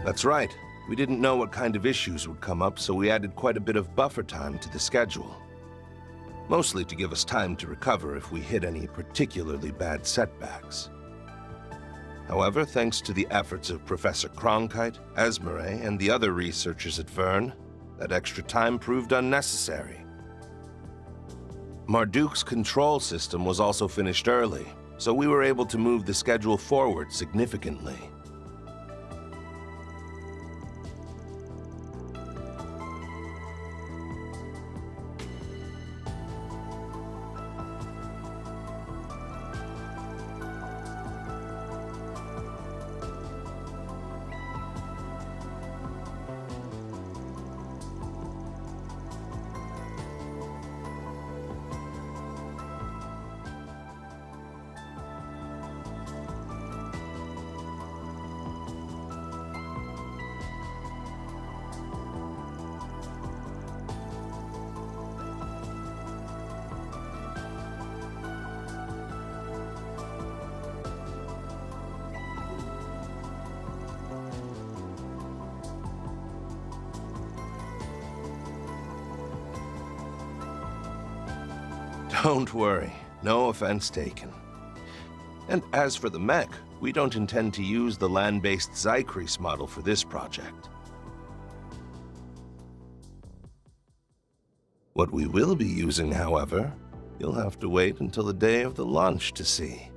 That's right. We didn't know what kind of issues would come up, so we added quite a bit of buffer time to the schedule. Mostly to give us time to recover if we hit any particularly bad setbacks. However, thanks to the efforts of Professor Cronkite, Esmeralda, and the other researchers at Verne, that extra time proved unnecessary. Marduk's control system was also finished early, so we were able to move the schedule forward significantly. Don't worry, no offense taken. And as for the mech, we don't intend to use the land-based Zycrease model for this project. What we will be using, however, you'll have to wait until the day of the launch to see.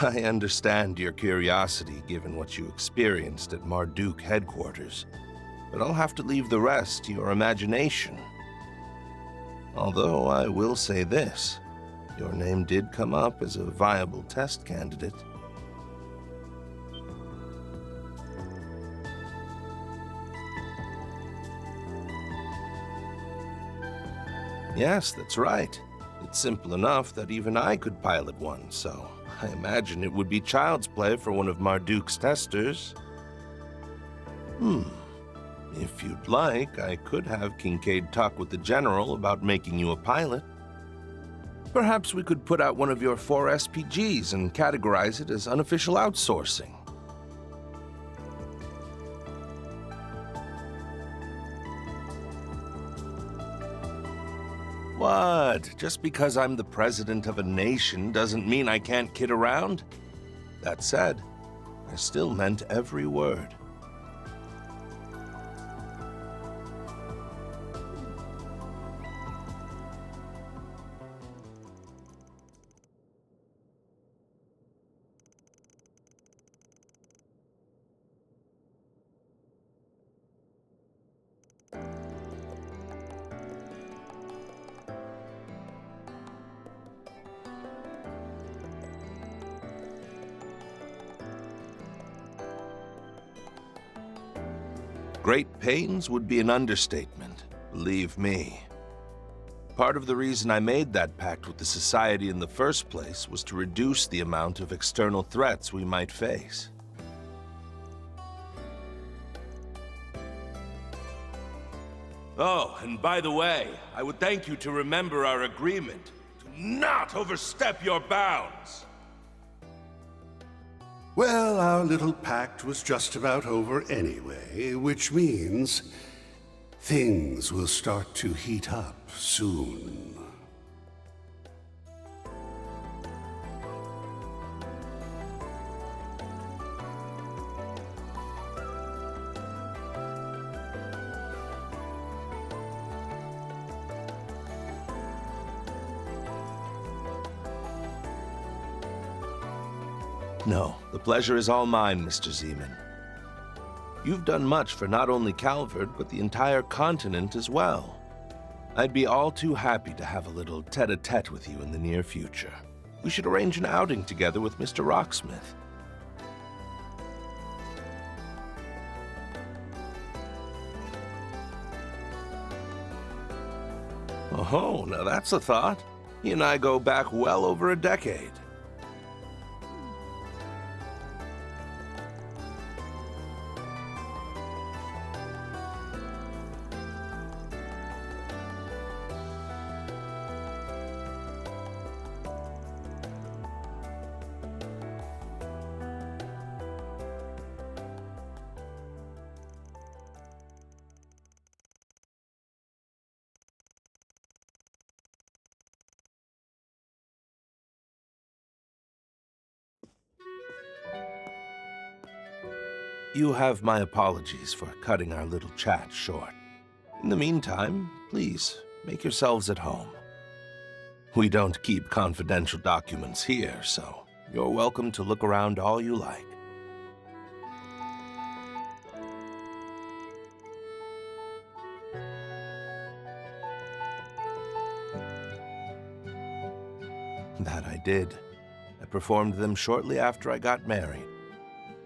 I understand your curiosity given what you experienced at Marduk headquarters, but I'll have to leave the rest to your imagination. Although I will say this, your name did come up as a viable test candidate. Yes, that's right. It's simple enough that even I could pilot one, so I imagine it would be child's play for one of Marduk's testers. If you'd like, I could have Kincaid talk with the General about making you a pilot. Perhaps we could put out one of your 4 SPGs and categorize it as unofficial outsourcing. What? Just because I'm the president of a nation doesn't mean I can't kid around? That said, I still meant every word. Great pains would be an understatement, believe me. Part of the reason I made that pact with the Society in the first place was to reduce the amount of external threats we might face. Oh, and by the way, I would thank you to remember our agreement. Do not overstep your bounds! Well, our little pact was just about over anyway, which means things will start to heat up soon. No, the pleasure is all mine, Mr. Zeman. You've done much for not only Calvard, but the entire continent as well. I'd be all too happy to have a little tete-a-tete with you in the near future. We should arrange an outing together with Mr. Rocksmith. Oh, now that's a thought. He and I go back well over a decade. You have my apologies for cutting our little chat short. In the meantime, please, make yourselves at home. We don't keep confidential documents here, so you're welcome to look around all you like. That I did. I performed them shortly after I got married.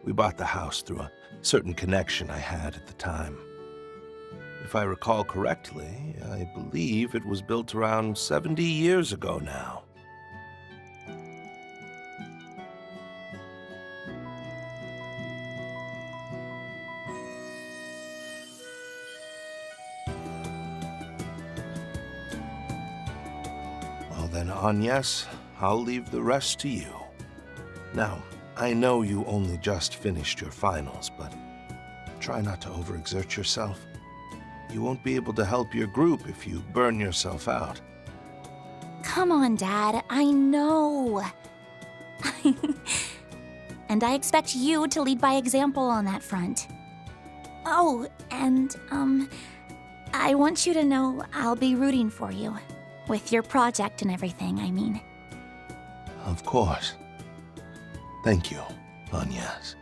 We bought the house through a certain connection I had at the time. If I recall correctly, I believe it was built around 70 years ago now. Well then, Agnes, I'll leave the rest to you. Now, I know you only just finished your finals, but try not to overexert yourself. You won't be able to help your group if you burn yourself out. Come on, Dad, I know. And I expect you to lead by example on that front. Oh, and, I want you to know I'll be rooting for you. With your project and everything, I mean. Of course. Thank you, Agnes.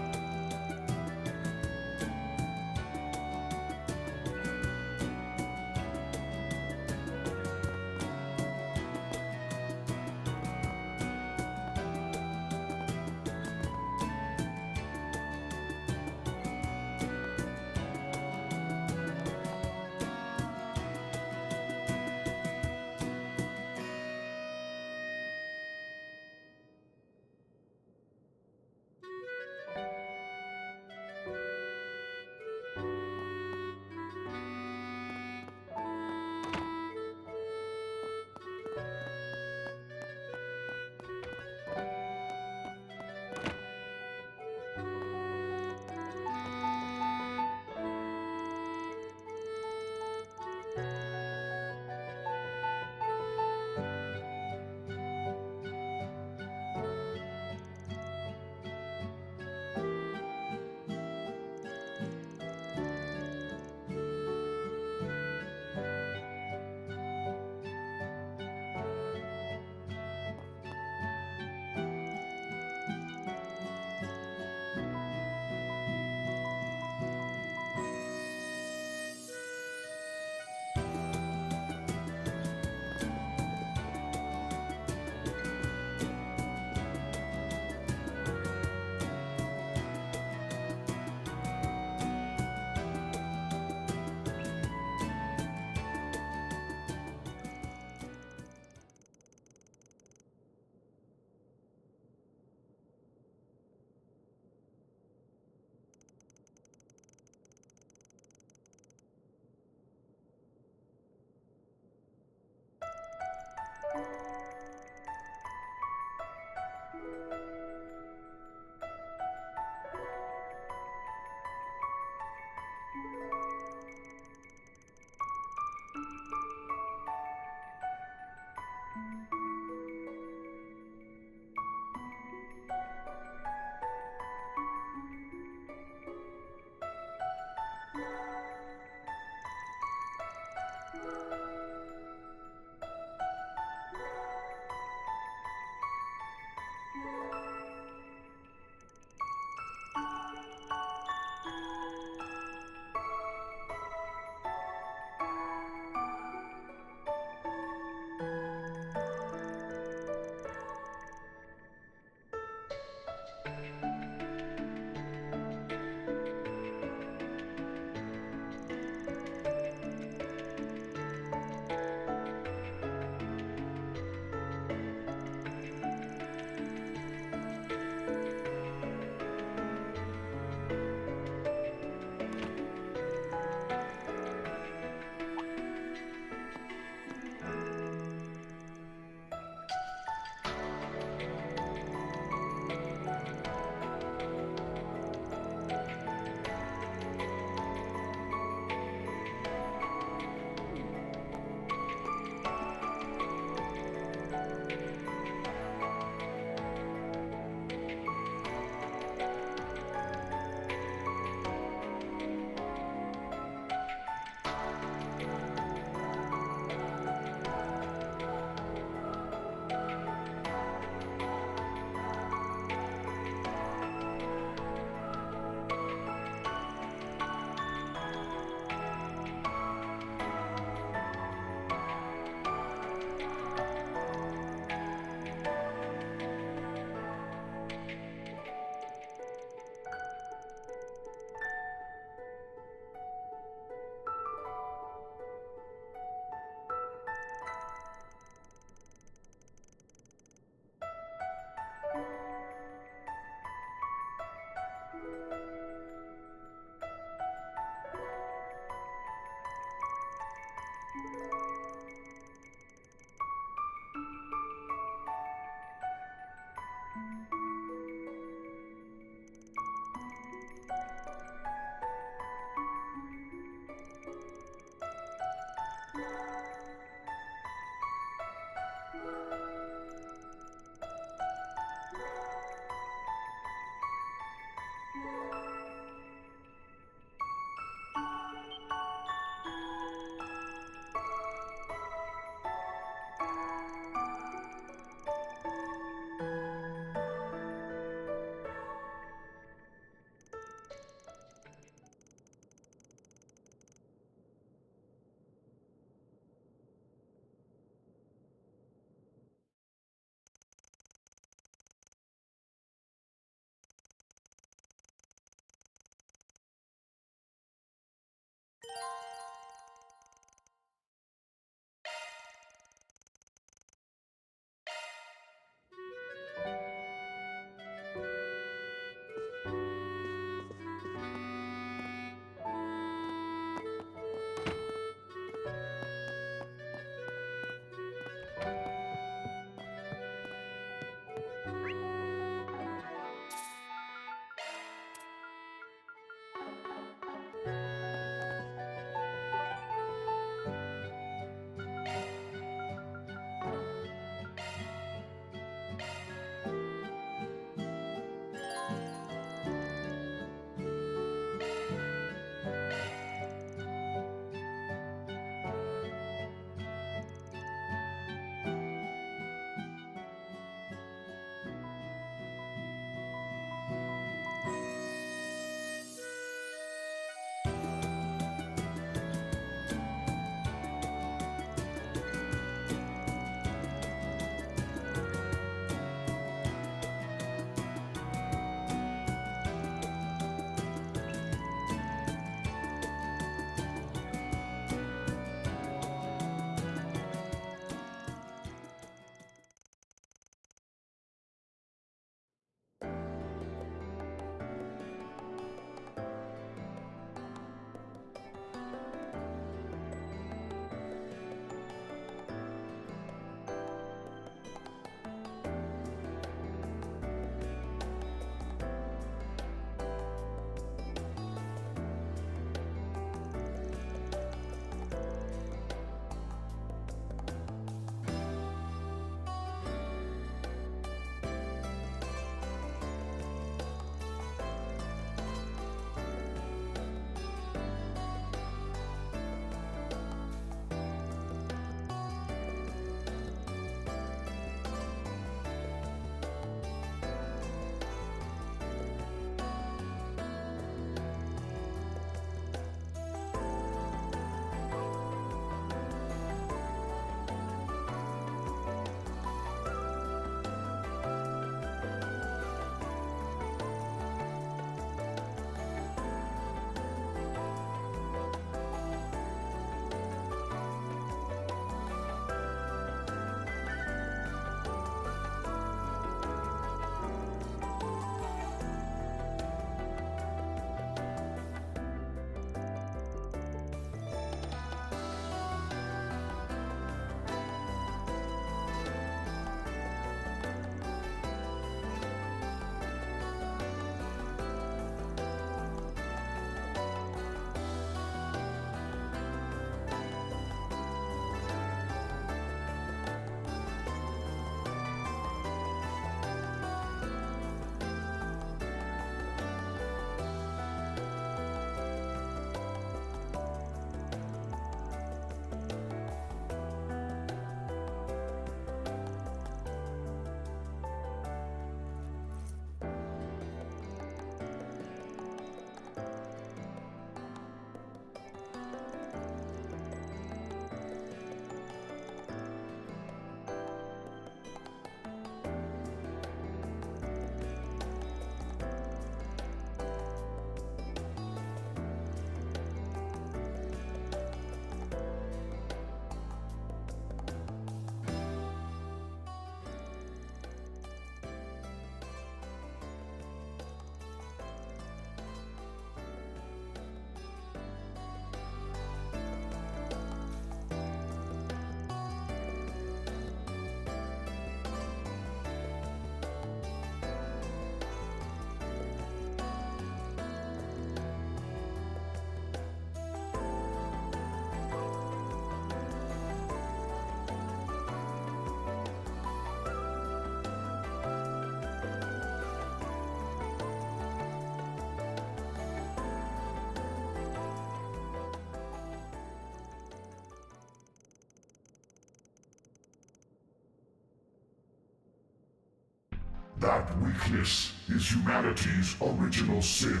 That weakness is humanity's original sin.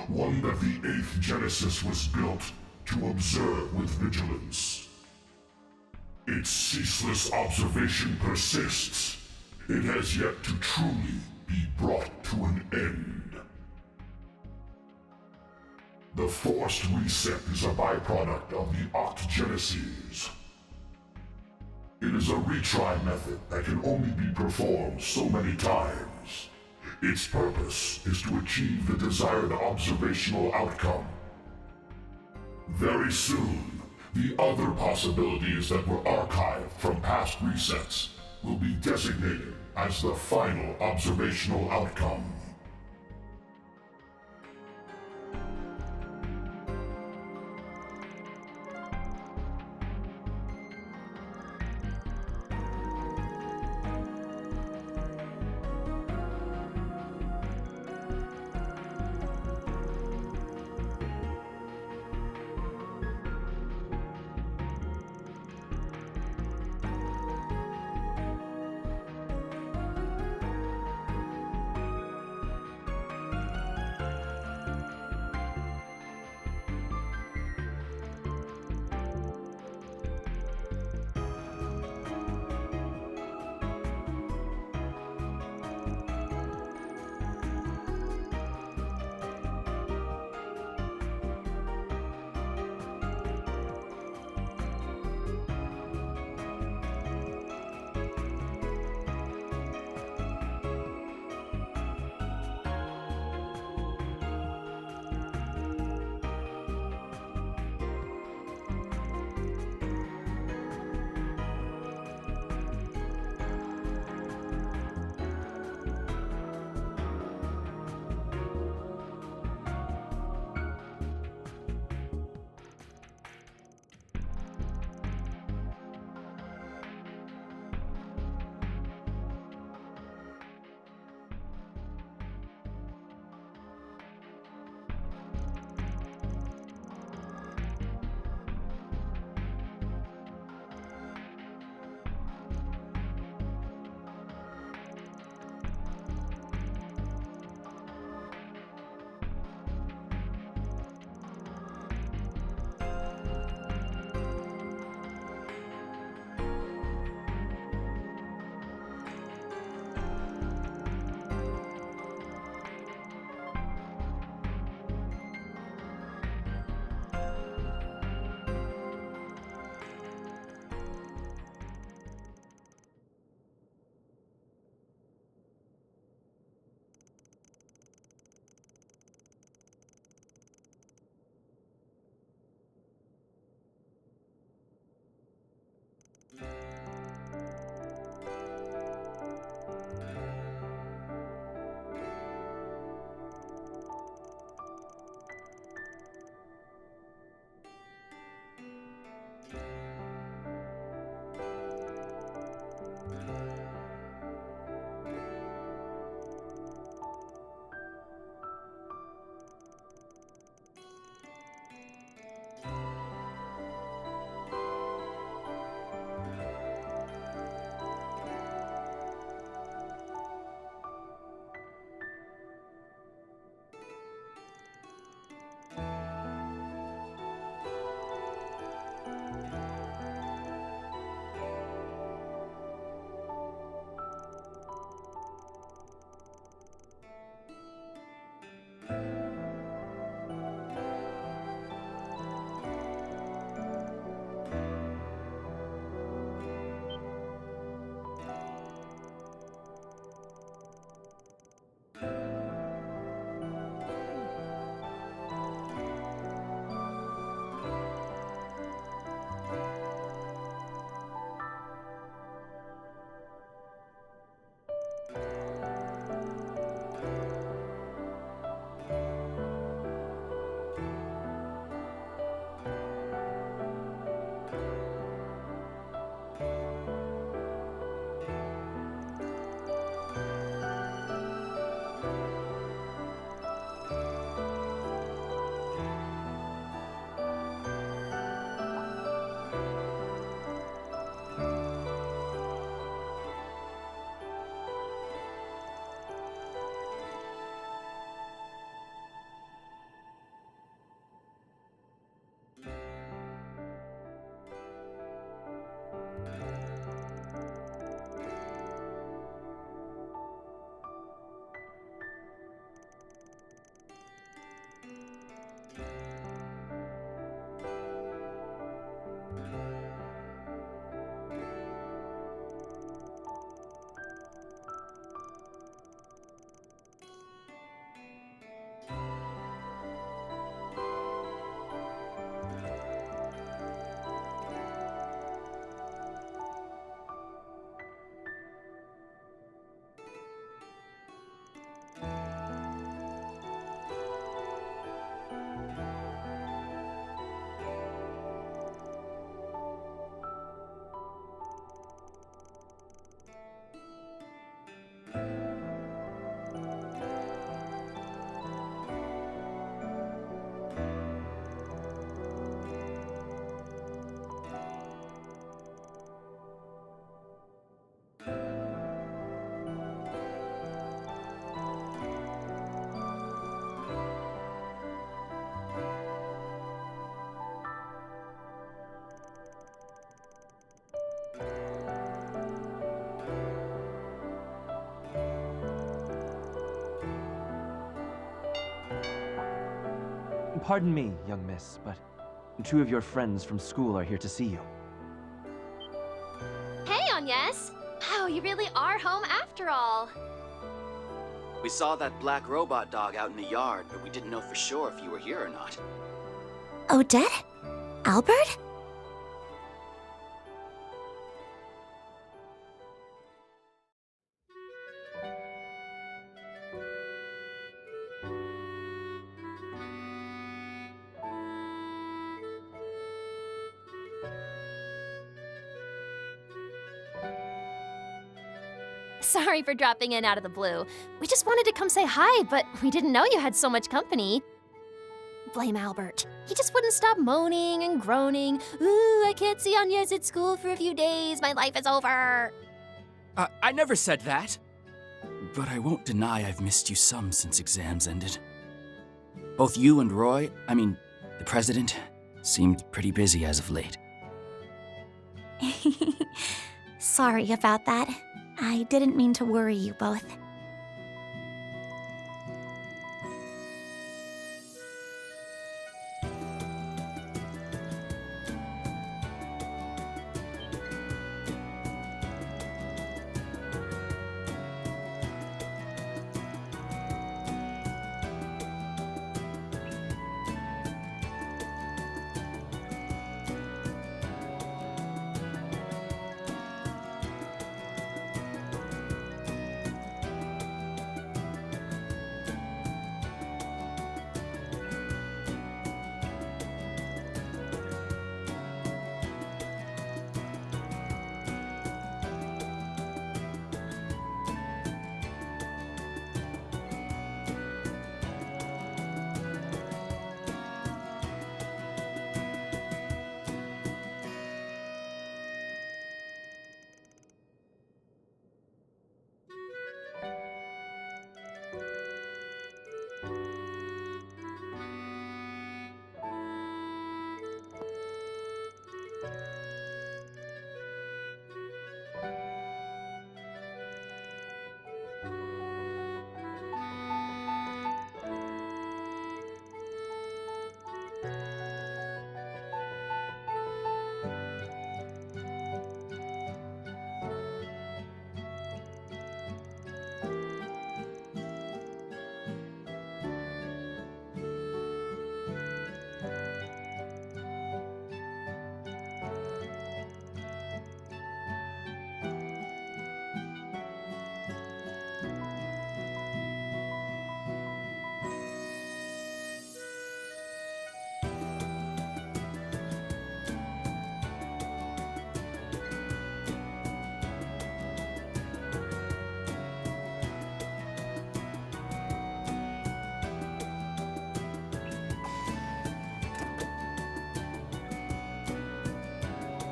One that the 8th Genesis was built to observe with vigilance. Its ceaseless observation persists. It has yet to truly be brought to an end. The forced reset is a byproduct of the octogeneses. It is a retry method that can only be performed so many times. Its purpose is to achieve the desired observational outcome. Very soon, the other possibilities that were archived from past resets will be designated as the final observational outcome. Pardon me, young miss, but two of your friends from school are here to see you. Hey, Agnes! Wow, you really are home after all. We saw that black robot dog out in the yard, but we didn't know for sure if you were here or not. Odette? Albert? Sorry for dropping in out of the blue. We just wanted to come say hi, but we didn't know you had so much company. Blame Albert. He just wouldn't stop moaning and groaning. Ooh, I can't see Agnes at school for a few days. My life is over. I never said that. But I won't deny I've missed you some since exams ended. Both you and Roy, the president, seemed pretty busy as of late. Sorry about that. I didn't mean to worry you both.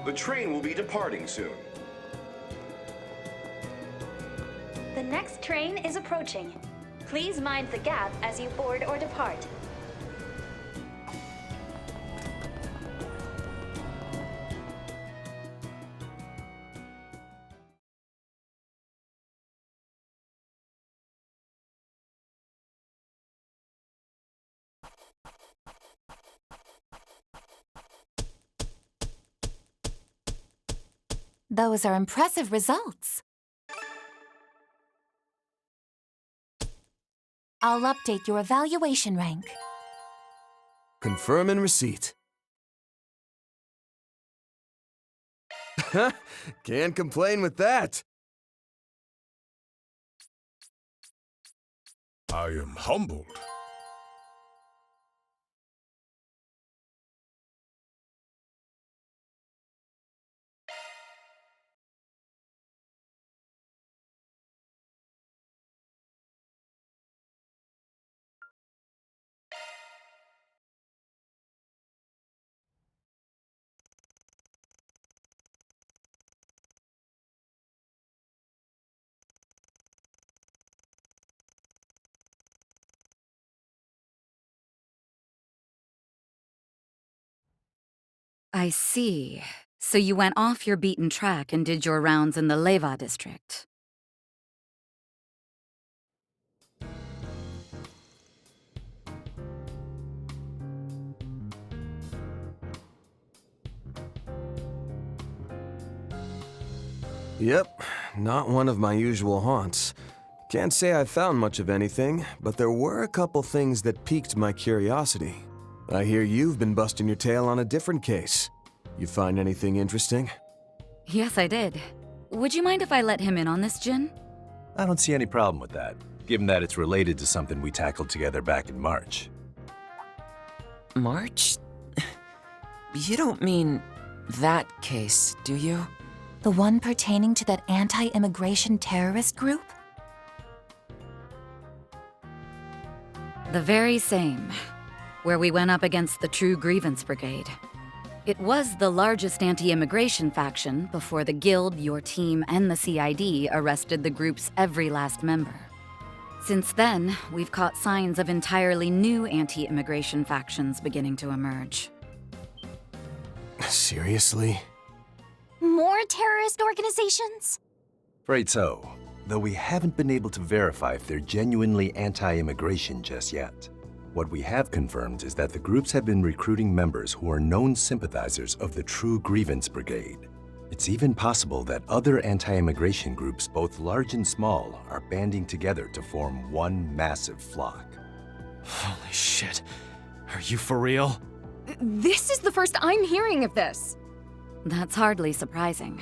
The train will be departing soon. The next train is approaching. Please mind the gap as you board or depart. Those are impressive results. I'll update your evaluation rank. Confirm and receipt. Can't complain with that. I am humbled. I see. So you went off your beaten track and did your rounds in the Leva district. Yep, not one of my usual haunts. Can't say I found much of anything, but there were a couple things that piqued my curiosity. I hear you've been busting your tail on a different case. You find anything interesting? Yes, I did. Would you mind if I let him in on this, Jin? I don't see any problem with that, given that it's related to something we tackled together back in March. March? You don't mean that case, do you? The one pertaining to that anti-immigration terrorist group? The very same, where we went up against the True Grievance Brigade. It was the largest anti-immigration faction before the Guild, your team, and the CID arrested the group's every last member. Since then, we've caught signs of entirely new anti-immigration factions beginning to emerge. Seriously? More terrorist organizations? Afraid so, though we haven't been able to verify if they're genuinely anti-immigration just yet. What we have confirmed is that the groups have been recruiting members who are known sympathizers of the True Grievance Brigade. It's even possible that other anti-immigration groups, both large and small, are banding together to form one massive flock. Holy shit. Are you for real? This is the first I'm hearing of this. That's hardly surprising.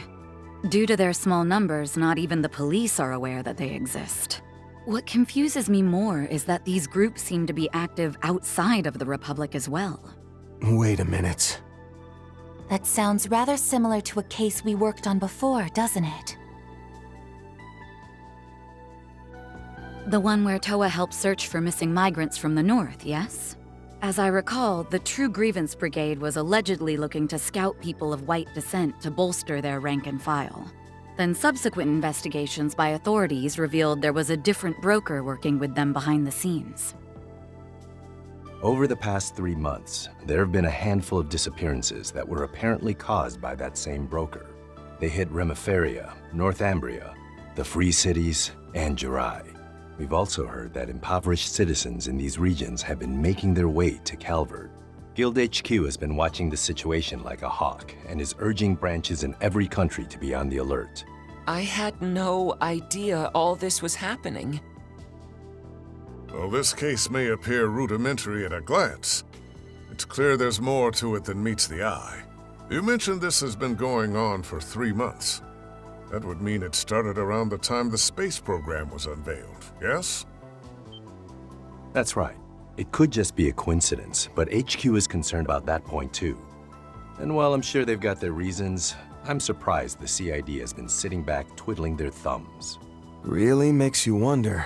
Due to their small numbers, not even the police are aware that they exist. What confuses me more is that these groups seem to be active outside of the Republic as well. Wait a minute. That sounds rather similar to a case we worked on before, doesn't it? The one where Toa helped search for missing migrants from the north, yes? As I recall, the True Grievance Brigade was allegedly looking to scout people of white descent to bolster their rank and file. Then subsequent investigations by authorities revealed there was a different broker working with them behind the scenes. Over the past 3 months, there have been a handful of disappearances that were apparently caused by that same broker. They hit Remiferia, Northumbria, the Free Cities, and Jirai. We've also heard that impoverished citizens in these regions have been making their way to Calvard. Guild HQ has been watching the situation like a hawk and is urging branches in every country to be on the alert. I had no idea all this was happening. Well, this case may appear rudimentary at a glance. It's clear there's more to it than meets the eye. You mentioned this has been going on for 3 months. That would mean it started around the time the space program was unveiled, yes? That's right. It could just be a coincidence, but HQ is concerned about that point too. And while I'm sure they've got their reasons, I'm surprised the CID has been sitting back twiddling their thumbs. Really makes you wonder.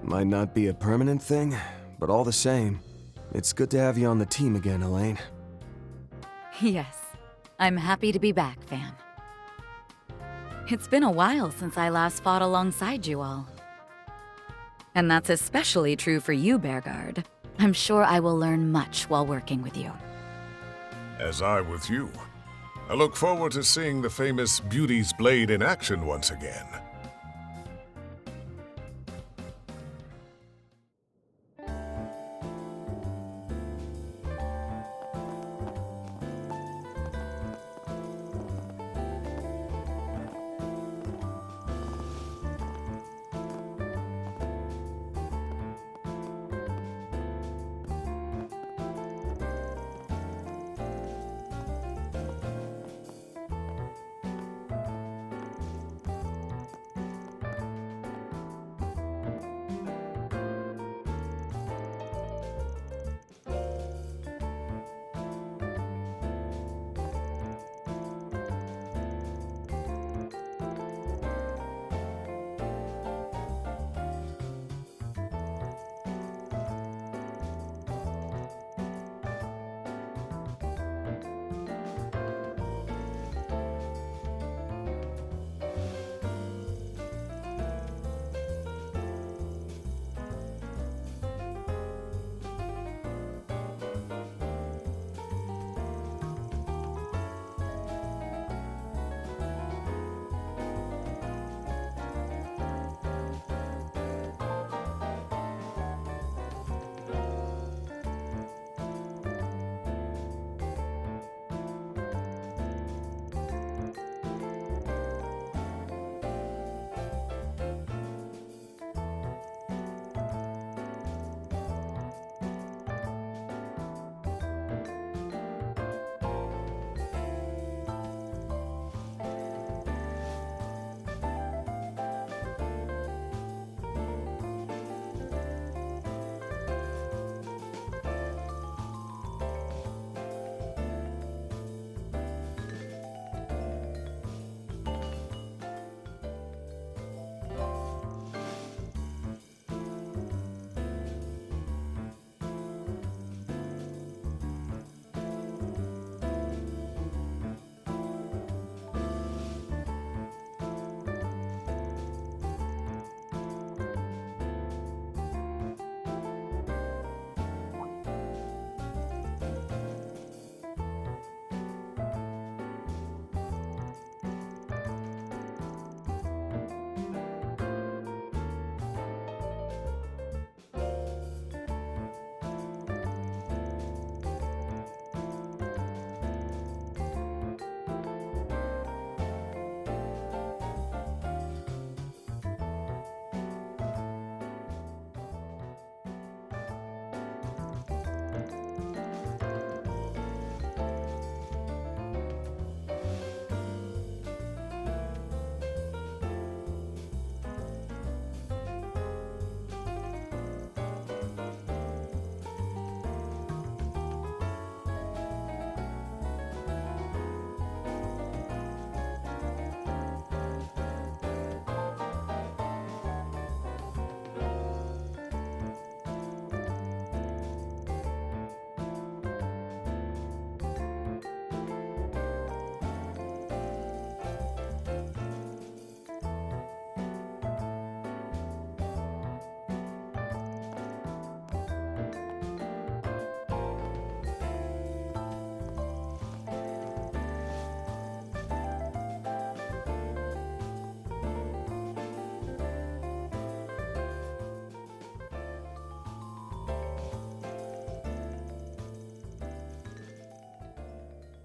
Might not be a permanent thing, but all the same, it's good to have you on the team again, Elaine. Yes, I'm happy to be back, Van. It's been a while since I last fought alongside you all. And that's especially true for you, Bearguard. I'm sure I will learn much while working with you. As I with you. I look forward to seeing the famous Beauty's Blade in action once again.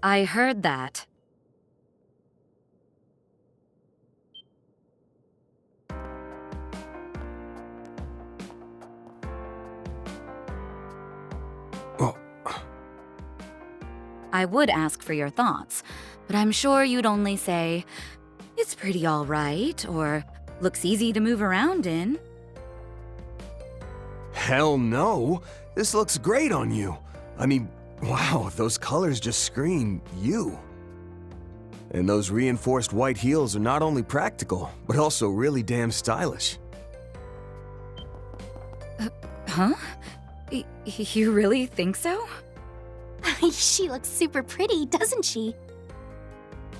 I heard that. Oh. I would ask for your thoughts, but I'm sure you'd only say, "It's pretty all right," or "Looks easy to move around in." Hell no! This looks great on you. I mean, wow, those colors just scream you. And those reinforced white heels are not only practical, but also really damn stylish. Huh? You really think so? She looks super pretty, doesn't she?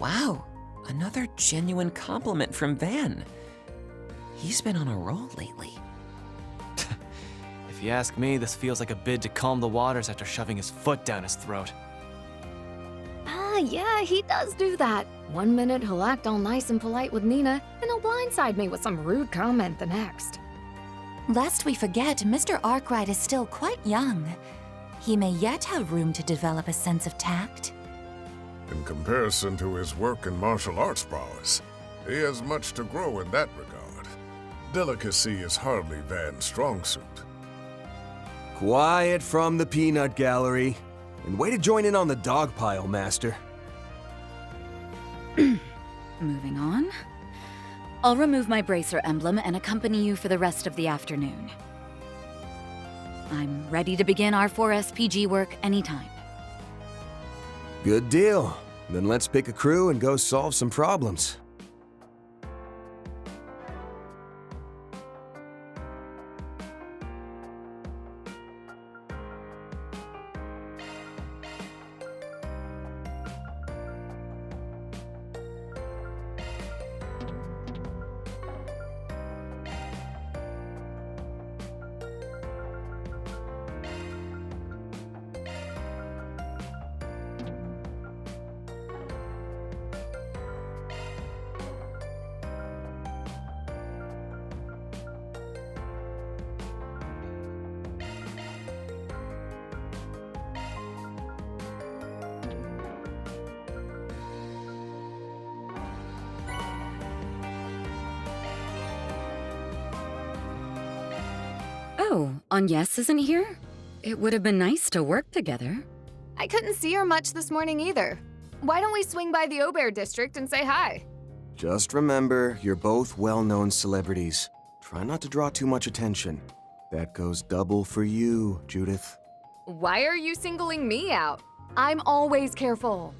Wow, another genuine compliment from Van. He's been on a roll lately. If you ask me, this feels like a bid to calm the waters after shoving his foot down his throat. Yeah, he does do that. One minute he'll act all nice and polite with Nina, and he'll blindside me with some rude comment the next. Lest we forget, Mr. Arkwright is still quite young. He may yet have room to develop a sense of tact. In comparison to his work in martial arts prowess, he has much to grow in that regard. Delicacy is hardly Van's strong suit. Quiet from the peanut gallery. And way to join in on the dog pile, Master. Moving on. I'll remove my bracer emblem and accompany you for the rest of the afternoon. I'm ready to begin our 4SPG work anytime. Good deal. Then let's pick a crew and go solve some problems. Oh, Agnes isn't here? It would have been nice to work together. I couldn't see her much this morning either. Why don't we swing by the Aubert district and say hi? Just remember, you're both well-known celebrities. Try not to draw too much attention. That goes double for you, Judith. Why are you singling me out? I'm always careful.